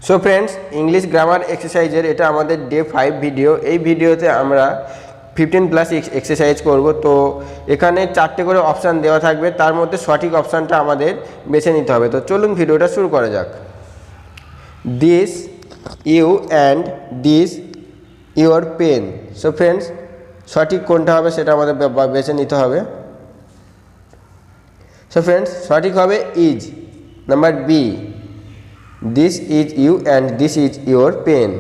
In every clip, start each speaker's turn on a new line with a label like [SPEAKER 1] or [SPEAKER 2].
[SPEAKER 1] So friends, English grammar এক্সারসাইজের এটা আমাদের day 5 video. এই ভিডিওতে আমরা 15+ এক্সারসাইজ করব। তো এখানে 4টে করে অপশান দেওয়া থাকবে, তার মধ্যে সঠিক অপশানটা আমাদের বেছে নিতে হবে। তো চলুন ভিডিওটা শুরু করা যাক। This you and this your pen. So friends, সঠিক কোনটা হবে সেটা আমাদের বেছে নিতে হবে। সো ফ্রেন্ডস, সঠিক হবে is, number B. This is you and this is your pen.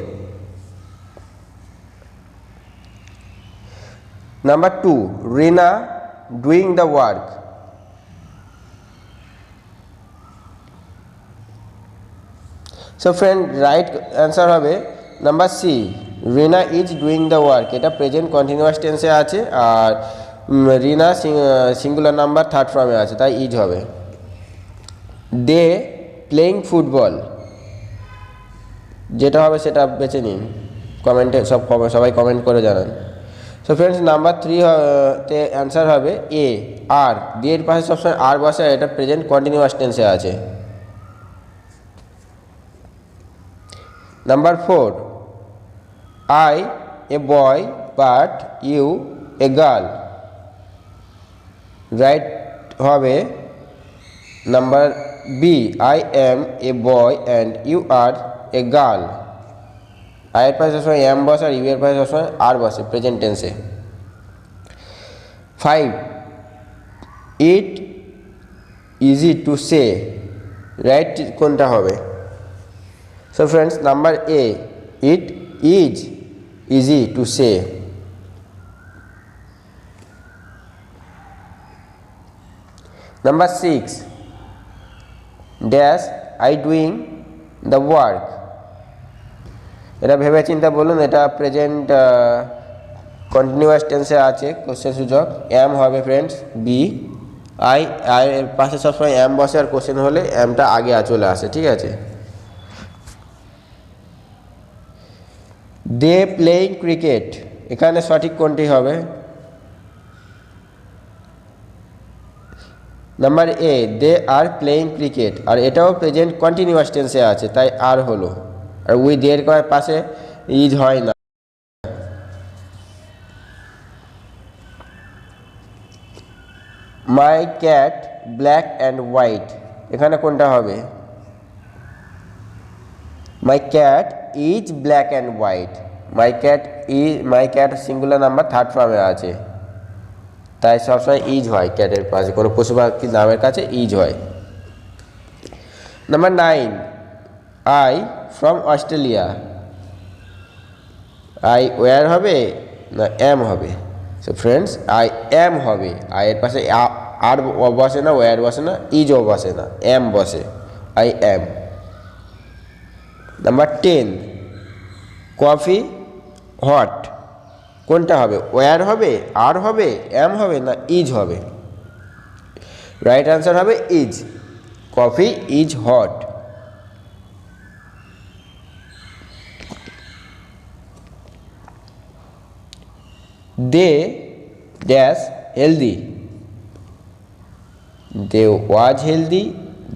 [SPEAKER 1] Number 2, Rina doing the work. So friend, right answer হবে number C, Rina is doing the work. এটা প্রেজেন্ট কন্টিনিউয়াস টেন্সে আছে, আর রিনা সিঙ্গুলার নাম্বার থার্ড ফর্মে আছে, তাই is হবে। দে playing football, যেটা হবে সেটা বেছে নিন, কমেন্টে সবাই কমেন্ট করে জানান। সো ফ্রেন্ডস, নাম্বার 3 তে অ্যান্সার হবে এ, আর। দিয়ে এর পাশে সবসময় আর বসে, এটা প্রেজেন্ট কন্টিনিউয়াস টেন্সে আছে। Number 4, I a boy but you a girl. Right হবে number B, I am a boy and you are a girl. আয়ের পাশে সবসময় এম বসে, আর ইউ এর পাশে সবসময় আর বসে প্রেজেন্ট টেন্সে। 5, it easy to say. Right কোনটা হবে? So friends, number A, it is easy to say. Number 6, dash I doing the work. এটা ভেবে চিন্তা বলুন, এটা প্রেজেন্ট কন্টিনিউয়াস টেন্সে আছে, কোশ্চেন সূচক। এম হবে ফ্রেন্ডস বি। আই এর পাশে সবসময় এম বসে, আর কোশ্চেন হলে এমটা আগে চলে আসে, ঠিক আছে। দে প্লেইং ক্রিকেট, এখানে সঠিক কোনটি হবে? Number A, they are playing cricket, আর এটাও প্রেজেন্ট কন্টিনিউয়াস টেন্সে আছে, তাই আর হলো। আর উই দের পাশে ইজ হয় না। My cat black and white, এখানে কোনটা হবে? My cat is black and white. My cat singular number third ফর্মে আছে, তাই সবসময় ইজ হয় ক্যাটের পাশে, কোনো পশু পাখির নামের কাছে ইজ হয়। Number 9, I from Australia. I were হবে না এম হবে? সো ফ্রেন্ডস, আই এম হবে। আই এর পাশে আর বসে না, ওয়ার বসে না, ইজও বসে না, এম বসে, I am. Number 10, coffee hot, কোনটা হবে? ওয়ার হবে, আর হবে, এম হবে, না ইজ হবে? রাইট আনসার হবে is, coffee is hot. They dash healthy, they was healthy,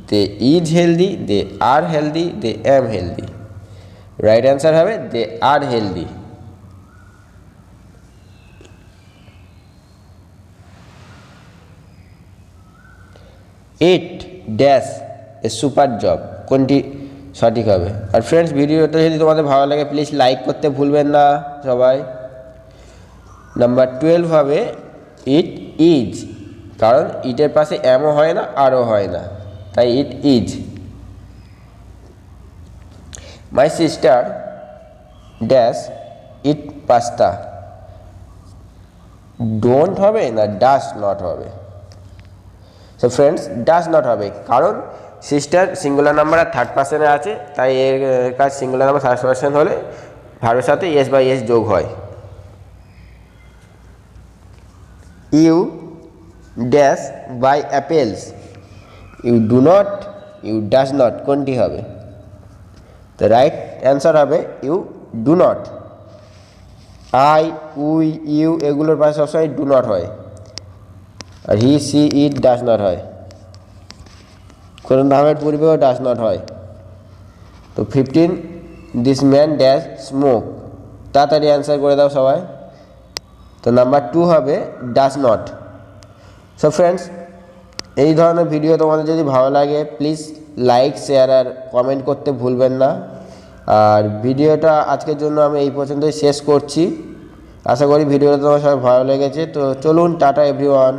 [SPEAKER 1] they is healthy, they are healthy, they am healthy. Right answer হবে they are healthy. It dash a super job, কোনটি সঠিক হবে? আর friends, ভিডিওটা যদি তোমাদের ভালো লাগে প্লিজ লাইক করতে ভুলবেন না সবাই। নাম্বার 12 হবে ইট ইজ, কারণ ইটের পাশে এমও হয় না, আরও হয় না, তাই it is. My sister dash it pasta, don't হবে না ডাস নট হবে? সো ফ্রেন্ডস, ডাস নট হবে, কারণ সিস্টার সিঙ্গুলার নাম্বার আর থার্ড পার্সনে আছে, তাই এর কাজ সিঙ্গুলার নাম্বার থার্ড পার্সন হলে ভার্বের সাথে এস বাই এস যোগ হয়। You dash buy apples, you do not, you does not, কোনটি হবে? তো রাইট অ্যান্সার হবে you do not. I we you এগুলোর পাশে সবসময় ডু নট হয়, আর he she it does not হয়। কোনো নামের পূর্বেও ডাস নট হয়। তো 15 দিস ম্যান ড্যাশ স্মোক, তাড়াতাড়ি অ্যান্সার করে দাও সবাই। তো নাম্বার 2 হবে ডাজ নট। সো ফ্রেন্ডস, এই ধরনের ভিডিও তোমাদের যদি ভালো লাগে প্লিজ লাইক, শেয়ার আর কমেন্ট করতে ভুলবেন না। আর ভিডিওটা আজকের জন্য আমি এই পর্যন্তই শেষ করছি। আশা করি ভিডিওটা তোমার সবাই ভালো লেগেছে। তো চলুন, টাটা এভরিওয়ান।